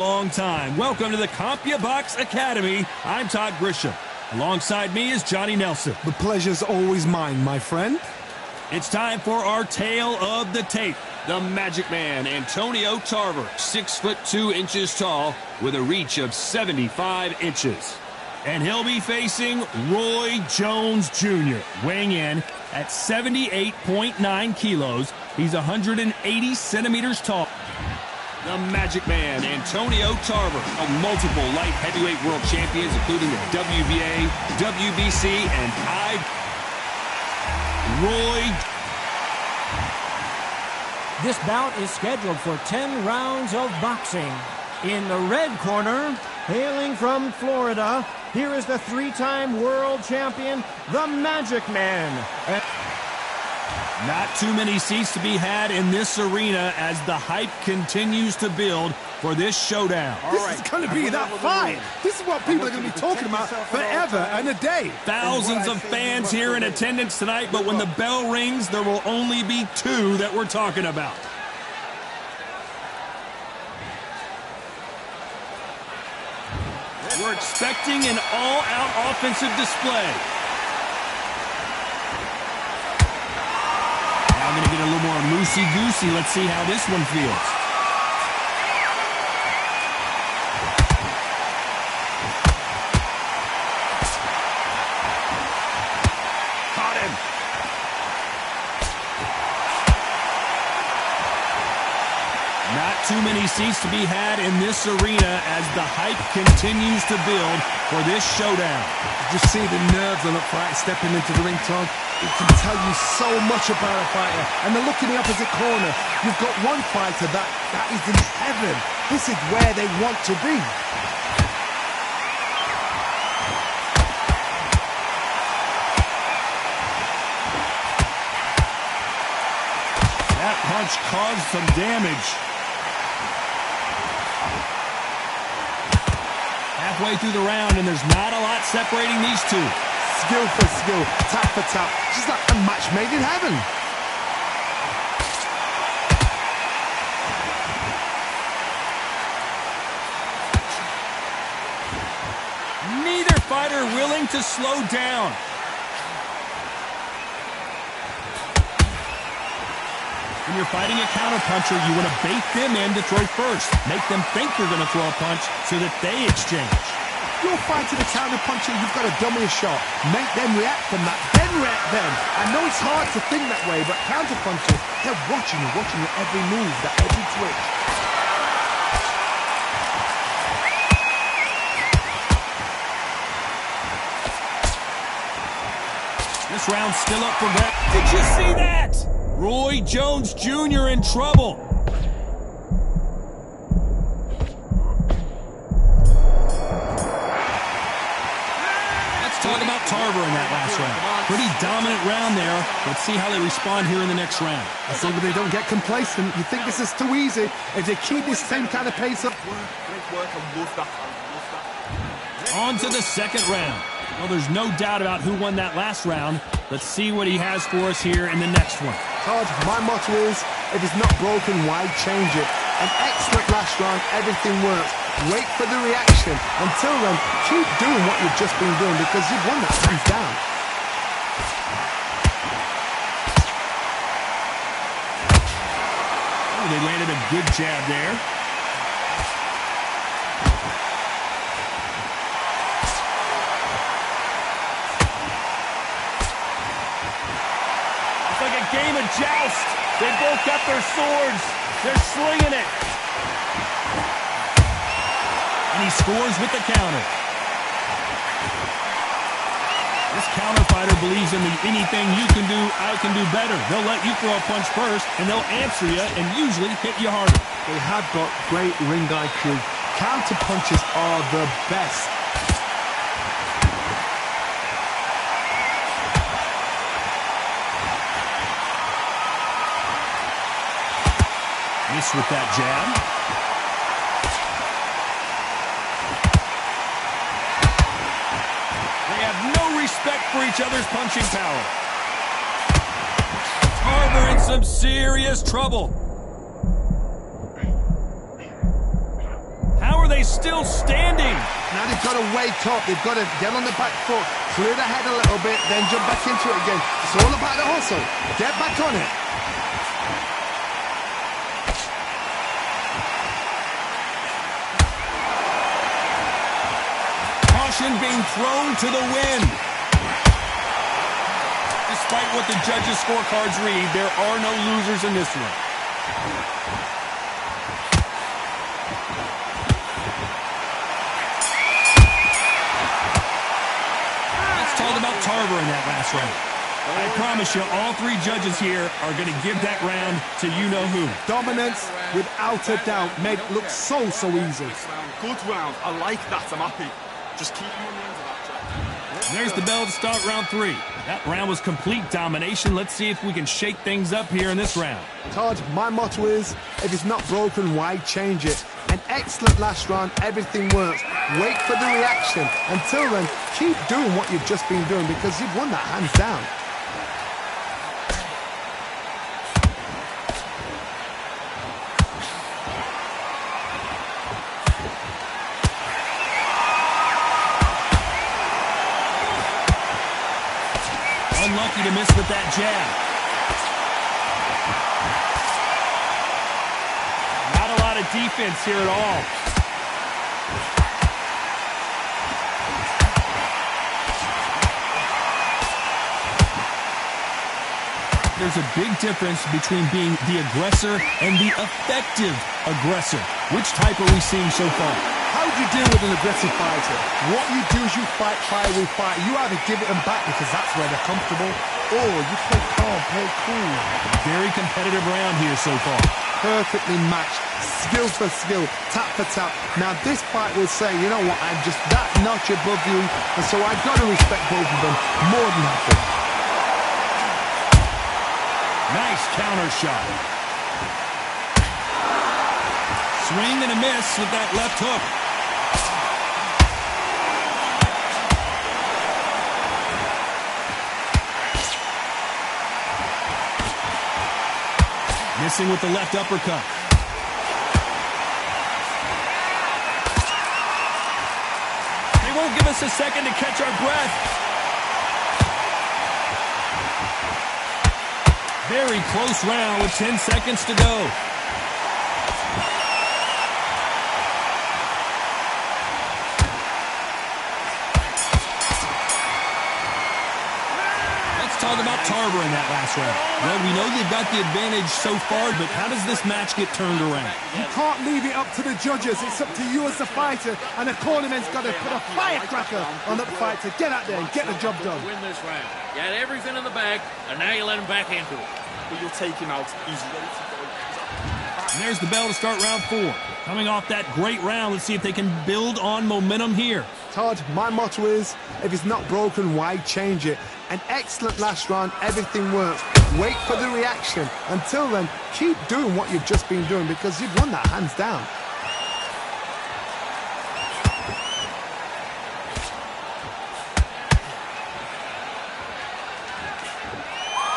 Long time. Welcome to the CompuBox Academy. I'm Todd Grisham. Alongside me is Johnny Nelson. The pleasure's always mine, my friend. It's time for our tale of the tape. The Magic Man, Antonio Tarver, 6'2" tall, with a reach of 75 inches. And he'll be facing Roy Jones Jr., weighing in at 78.9 kilos. He's 180 centimeters tall. The Magic Man, Antonio Tarver, of multiple light heavyweight world champions, including the WBA, WBC, and Roy. This bout is scheduled for 10 rounds of boxing. In the red corner, hailing from Florida, here is the three-time world champion, the Magic Man. Not too many seats to be had in this arena as the hype continues to build for this showdown. This is going to be that fight. This is what people are going to be talking about forever and a day. Thousands of fans here in attendance tonight, but when the bell rings, there will only be two that we're talking about. We're expecting an all-out offensive display. I'm going to get a little more loosey-goosey. Let's see how this one feels. Caught him. Not too many seats to be had in this arena as the hype continues to build for this showdown. Just see the nerves on the fight stepping into the ring, Todd. It can tell you so much about a fighter. And the look in the opposite corner, you've got one fighter that is in heaven. This is where they want to be. That punch caused some damage. Halfway through the round, and there's not a lot separating these two. Skill for skill, tap for tap, just like a match made in heaven. Neither fighter willing to slow down. When you're fighting a counterpuncher, you want to bait them in to throw first. Make them think you're going to throw a punch so that they exchange. You're fighting a counter-puncher, you've got to dummy a shot. Make them react from that, then react then. I know it's hard to think that way, but counter-punchers, they're watching your every move, that every twitch. This round's still up for grabs. Did you see that? Roy Jones Jr. in trouble. Talk about Tarver in that last round. Pretty dominant round there. Let's see how they respond here in the next round. As long as they don't get complacent, you think this is too easy. If they keep this same kind of pace up. On to the second round. Well, there's no doubt about who won that last round. Let's see what he has for us here in the next one. Todd, my motto is, if it's not broken, why change it? An excellent last round, everything works. Wait for the reaction. Until then, keep doing what you've just been doing because you've won that hands down. Oh, they landed a good jab there. It's like a game of joust. They both got their swords. They're slinging it. And he scores with the counter. This counter fighter believes in the anything you can do, I can do better. They'll let you throw a punch first, and they'll answer you and usually hit you harder. They have got great ring IQ. Counter punches are the best. Miss with that jab. Respect for each other's punching power. Tarver in some serious trouble. How he's still standing. Now they've got to wake up. They've got to get on the back foot, clear the head a little bit, then jump back into it again. It's all about the hustle. Get back on it. Caution being thrown to the wind. Despite what the judges' scorecards read, there are no losers in this one. About Tarver in that last round. I promise you, all three judges here are going to give that round to you-know-who. Dominance, without a doubt, made it look so easy. Good round. I like that. I'm happy. Just keep him on the end of that track. There's the bell to start round 3. That round was complete domination. Let's see if we can shake things up here in this round. Todd, my motto is, if it's not broken, why change it? An excellent last round, everything works. Wait for the reaction. Until then, keep doing what you've just been doing because you've won that hands down. Unlucky to miss with that jab. Not a lot of defense here at all. There's a big difference between being the aggressor and the effective aggressor. Which type are we seeing so far? How do you deal with an aggressive fighter? What you do is you fight fire with fire. You either give it them back because that's where they're comfortable, or you play calm, play cool. Very competitive round here so far. Perfectly matched, skill for skill, tap for tap. Now this fight will say, you know what, I'm just that notch above you, and so I've got to respect both of them more than happy. Nice counter shot. Swing and a miss with that left hook. Missing with the left uppercut. They won't give us a second to catch our breath. Very close round with 10 seconds to go. Talk about Tarver in that last round. Well, we know they've got the advantage so far, but how does this match get turned around? You can't leave it up to the judges. It's up to you as the fighter, and the cornerman's got to put a firecracker on that fight to get out there and get the job done. Win this round. You had everything in the bag, and now you let him back into it. But you'll take him out. He's ready to go. And there's the bell to start round 4. Coming off that great round, let's see if they can build on momentum here. Todd, my motto is, if it's not broken, why change it? An excellent last round, everything works. Wait for the reaction. Until then, keep doing what you've just been doing because you've won that hands down.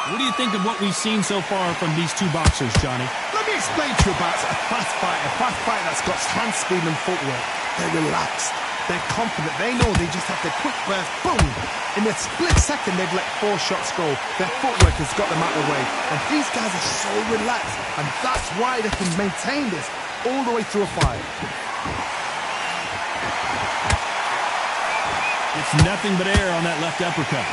What do you think of what we've seen so far from these two boxers, Johnny? Let me explain to you about a fast fighter that's got hand speed and footwork. They're relaxed. They're confident. They know they just have the quick burst. Boom! In a split second, they've let 4 shots go. Their footwork has got them out of the way. And these guys are so relaxed. And that's why they can maintain this all the way through a fight. It's nothing but air on that left uppercut.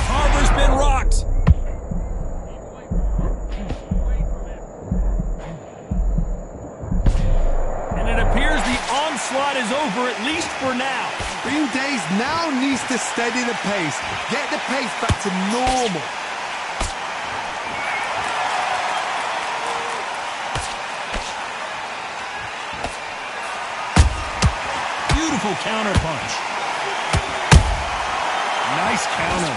Tarver's been rocked. Onslaught is over, at least for now. Green Days now needs to steady the pace. Get the pace back to normal. Beautiful counter punch. Nice counter.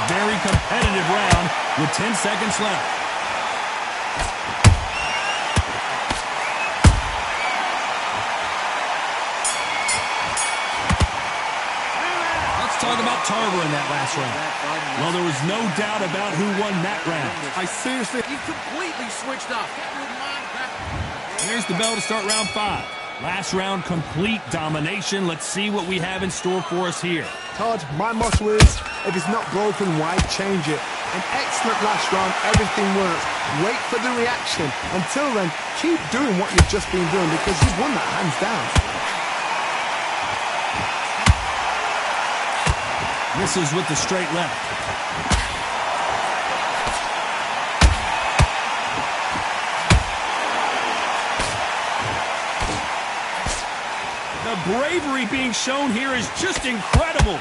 very competitive round with 10 seconds left. Let's talk about Tarver in that last round. Well, there was no doubt about who won that round. He completely switched up. Here's the bell to start round 5. Last round, complete domination. Let's see what we have in store for us here. Todd, my motto is, if it's not broken, why change it? An excellent last round, everything works. Wait for the reaction. Until then, keep doing what you've just been doing because you've won that hands down. Misses with the straight left. The bravery being shown here is just incredible.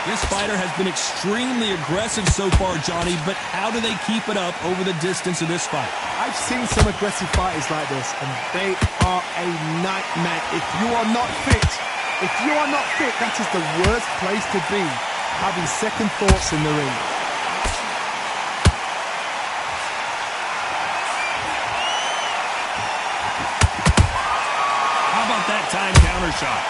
This fighter has been extremely aggressive so far, Johnny, but how do they keep it up over the distance of this fight? I've seen some aggressive fighters like this, and they are a nightmare. If you are not fit, that is the worst place to be, having second thoughts in the ring. That time counter shot.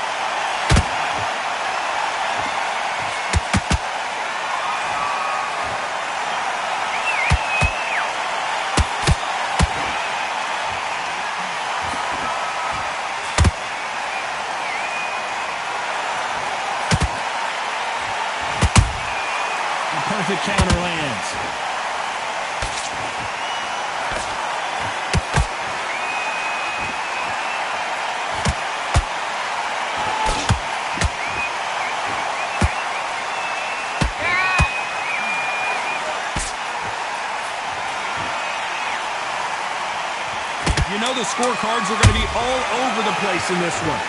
The perfect counter lands. You know the scorecards are going to be all over the place in this one.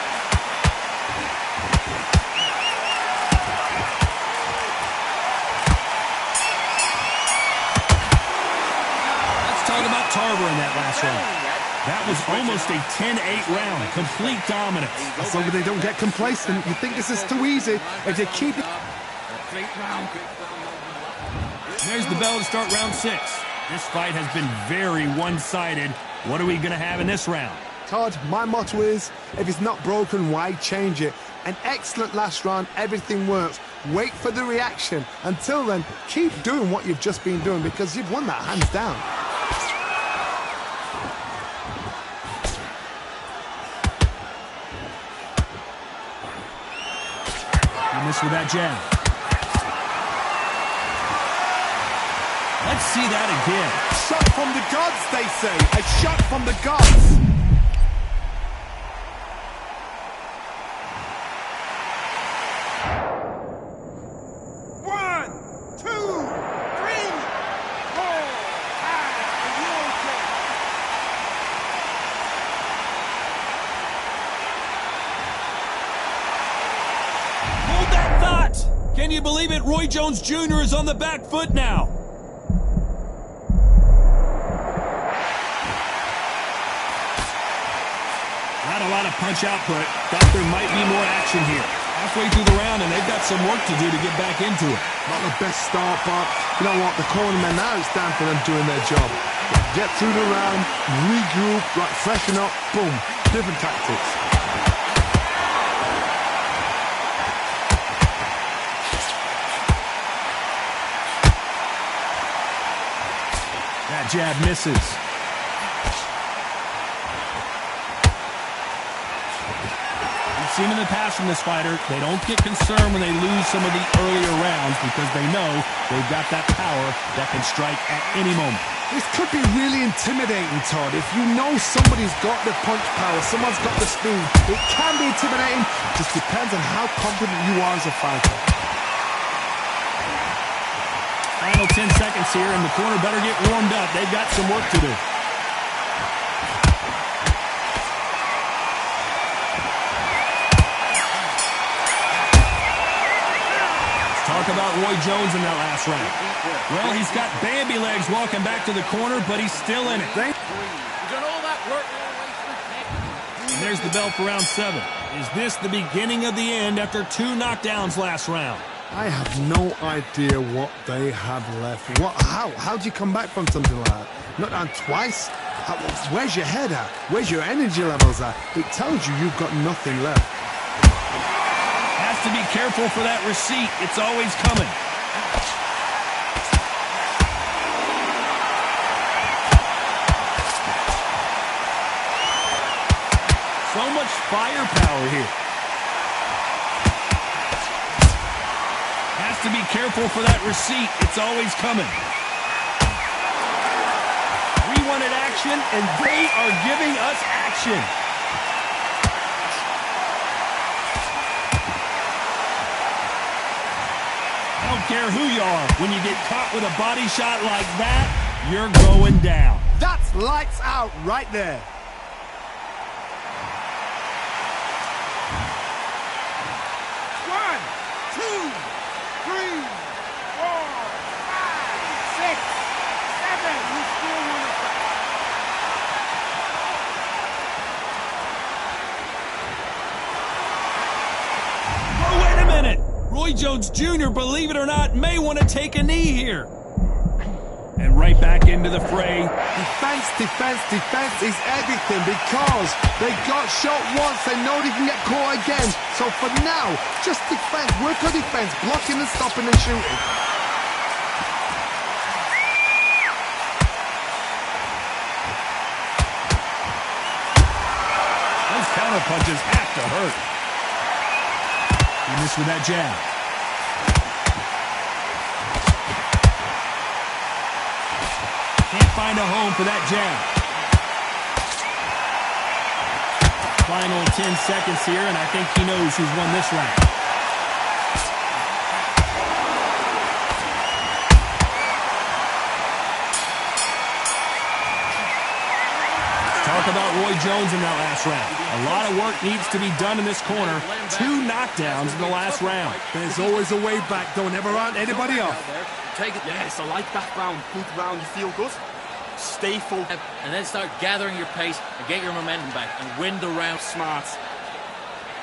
Let's talk about Tarver in that last round. That was almost a 10-8 round, complete dominance. As long as they don't get complacent, you think this is too easy. If they keep it... There's the bell to start round 6. This fight has been very one-sided. What are we going to have in this round? Todd, my motto is, if it's not broken, why change it? An excellent last round, everything works. Wait for the reaction. Until then, keep doing what you've just been doing because you've won that hands down. You missed with that jab. Let's see that again. Shot from the gods, they say. A shot from the gods. One, two, three, four, five. Are you okay? Hold that thought. Can you believe it? Roy Jones Jr. is on the back foot now. Not a lot of punch output. Thought there might be more action here. Halfway through the round, and they've got some work to do to get back into it. Not the best start, but you know what? The cornermen, now it's time for them doing their job. Get through the round, regroup, like freshen up, boom. Different tactics. That jab misses. Seen in the past from this fighter, they don't get concerned when they lose some of the earlier rounds because they know they've got that power that can strike at any moment. This could be really intimidating, Todd. If you know somebody's got the punch power, someone's got the speed, it can be intimidating. Just depends on how confident you are as a fighter. Final 10 seconds here, and the corner better get warmed up. They've got some work to do. Talk about Roy Jones in that last round. Well, he's got Bambi legs walking back to the corner, but he's still in it. We've done all that work all the way through. And there's the bell for round 7. Is this the beginning of the end after 2 knockdowns last round? I have no idea what they have left. How do you come back from something like that? Not down twice? Where's your head at? Where's your energy levels at? It tells you you've got nothing left. Has to be careful for that receipt. It's always coming. So much firepower here. Has to be careful for that receipt. It's always coming. We wanted action, and they are giving us action. I don't care who you are. When you get caught with a body shot like that, you're going down. That's lights out right there. Roy Jones Jr., believe it or not, may want to take a knee here. And right back into the fray. Defense is everything because they got shot once. They know they can get caught again. So for now, just defense. Work on defense, blocking and stopping and shooting. Those counter punches have to hurt. He missed with that jab. Can't find a home for that jab. Final 10 seconds here, and I think he knows who's won this round. Talk about Roy Jones in that last round. A lot of work needs to be done in this corner. 2 knockdowns in the last round. There's always a way back. Don't ever round anybody off. Take it. Yes, I like that round. Good round. You feel good? Stay full. And then start gathering your pace and get your momentum back and win the round. Smart.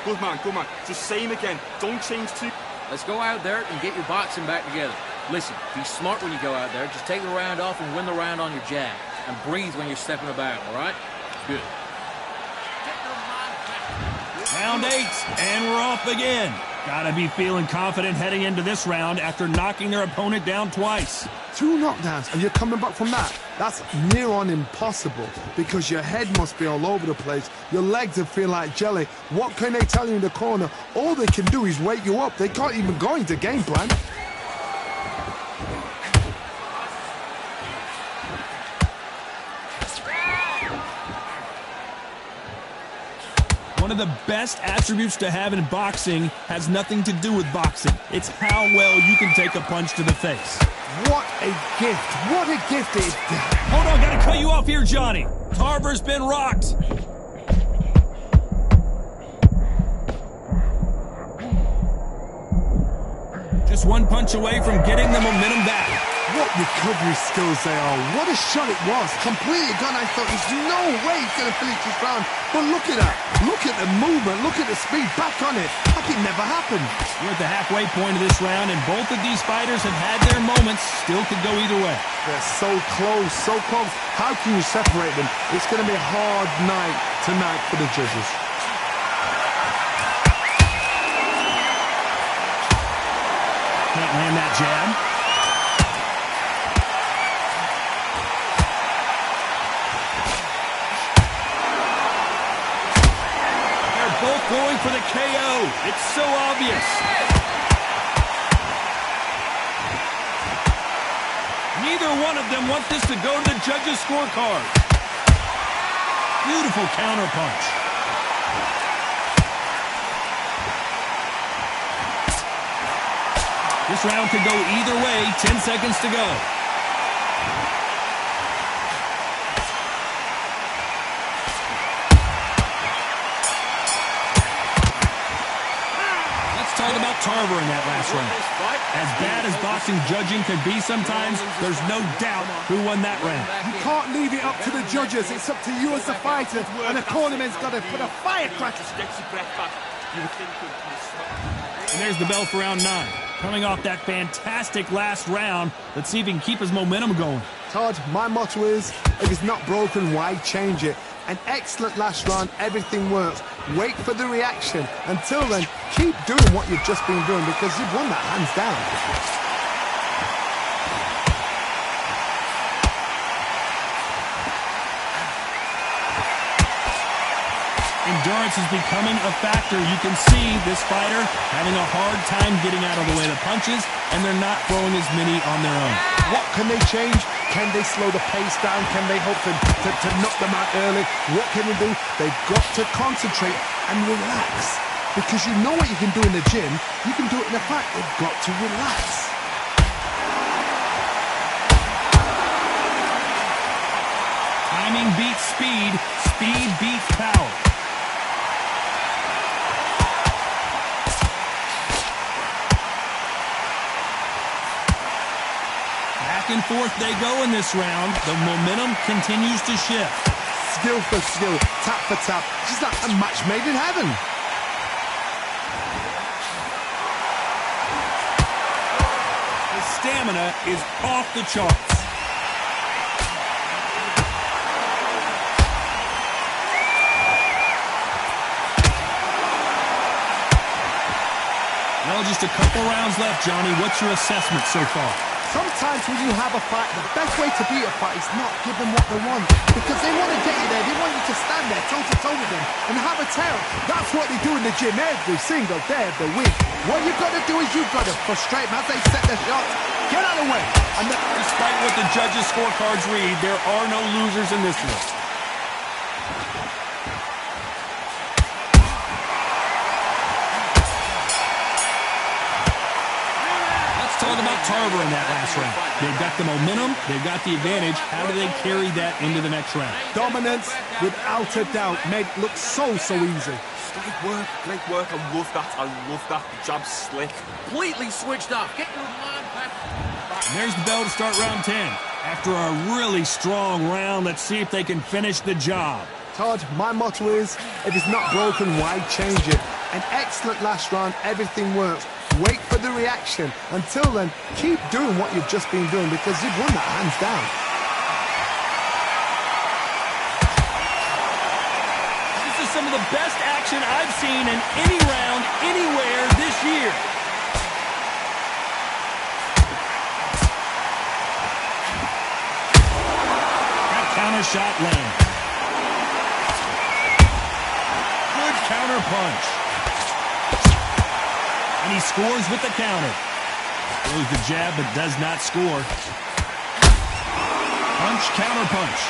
Good man, good man. Just same again. Don't change too. Let's go out there and get your boxing back together. Listen, be smart when you go out there. Just take the round off and win the round on your jab. And breathe when you're stepping about, all right? Good. Round 8, and we're off again. Gotta be feeling confident heading into this round after knocking their opponent down twice. 2 knockdowns, and you're coming back from that. That's near on impossible because your head must be all over the place. Your legs will feel like jelly. What can they tell you in the corner? All they can do is wake you up. They can't even go into game plan. One of the best attributes to have in boxing has nothing to do with boxing. It's how well you can take a punch to the face. What a gift. What a gift it is. Hold on, gotta cut you off here, Johnny. Tarver's been rocked. Just 1 punch away from getting the momentum back. What recovery skills they are. What a shot it was. Completely gone. I thought there's no way he's going to finish this round. But look at that. Look at the movement. Look at the speed. Back on it. Like it never happened. We're at the halfway point of this round, and both of these fighters have had their moments. Still could go either way. They're so close. So close. How can you separate them? It's going to be a hard night tonight for the judges. Can't land that jab. Both going for the KO. It's so obvious. Neither one of them want this to go to the judges' scorecard. Beautiful counter punch. This round could go either way. 10 seconds to go. talk about Tarver in that last round. As bad as boxing judging can be sometimes, there's no doubt who won that round. You can't leave it up to the judges. It's up to you as the fighter, and the tournament's got to put a firecracker. And there's the bell for round 9. Coming off that fantastic last round, let's see if he can keep his momentum going. Todd, my motto is, if it's not broken, why change it? An excellent last round, everything works. Wait for the reaction. Until then, keep doing what you've just been doing because you've won that hands down. Endurance is becoming a factor. You can see this fighter having a hard time getting out of the way of the punches, and they're not throwing as many on their own. What can they change? Can they slow the pace down? Can they hope to knock them out early? What can they do? They've got to concentrate and relax. Because you know what you can do in the gym, you can do it in the fight. They've got to relax. Timing beats speed. Speed beats power. Back and forth they go in this round. The momentum continues to shift. Skill for skill, tap for tap. It's like a match made in heaven. His stamina is off the charts. Well, just a couple rounds left, Johnny. What's your assessment so far? Sometimes when you have a fight, the best way to beat a fight is not give them what they want. Because they want to get you there. They want you to stand there toe-to-toe with them and have a tail. That's what they do in the gym every single day of the week. What you've got to do is you've got to frustrate them as they set their shots. Get out of the way. And despite what the judges' scorecards read, there are no losers in this list. Talk about Tarver in that last round. They've got the momentum, they've got the advantage. How do they carry that into the next round? Dominance, without a doubt, made it look so easy. Great work. I love that. The jab's slick. Completely switched off. Get your mind back. And there's the bell to start round 10. After a really strong round, let's see if they can finish the job. Todd, my motto is, if it's not broken, why change it? An excellent last round, everything works. Wait for the reaction. Until then, keep doing what you've just been doing because you've won that hands down. This is some of the best action I've seen in any round, anywhere this year. That counter shot lands. Good counter punch. And he scores with the counter. Throws the jab, but does not score. Punch, counter punch.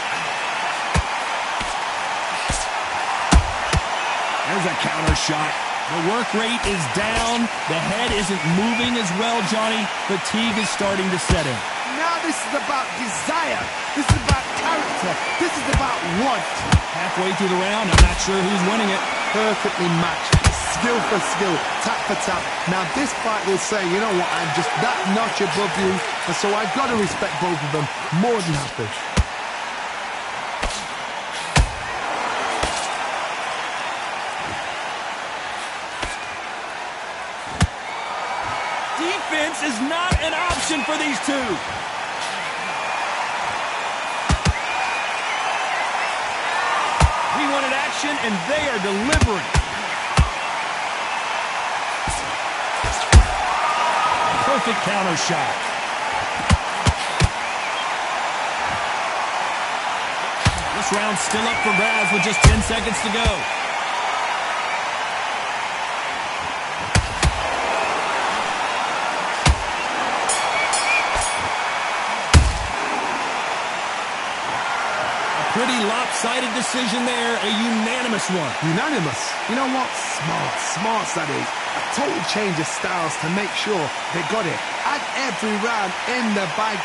There's a counter shot. The work rate is down. The head isn't moving as well, Johnny. Fatigue is starting to set in. Now this is about desire. This is about character. This is about want. Halfway through the round, I'm not sure who's winning it. Perfectly matched. Skill for skill, tap for tap. Now this fight will say, you know what, I'm just that notch above you, and so I've got to respect both of them more than happy. Defense is not an option for these two. We wanted action, and they are delivering. Perfect counter shot. This round's still up for grabs with just 10 seconds to go. A pretty lopsided decision there, a unanimous one. Unanimous? You know what? Smart that is. A total change of styles to make sure they got it. At every round in the bag.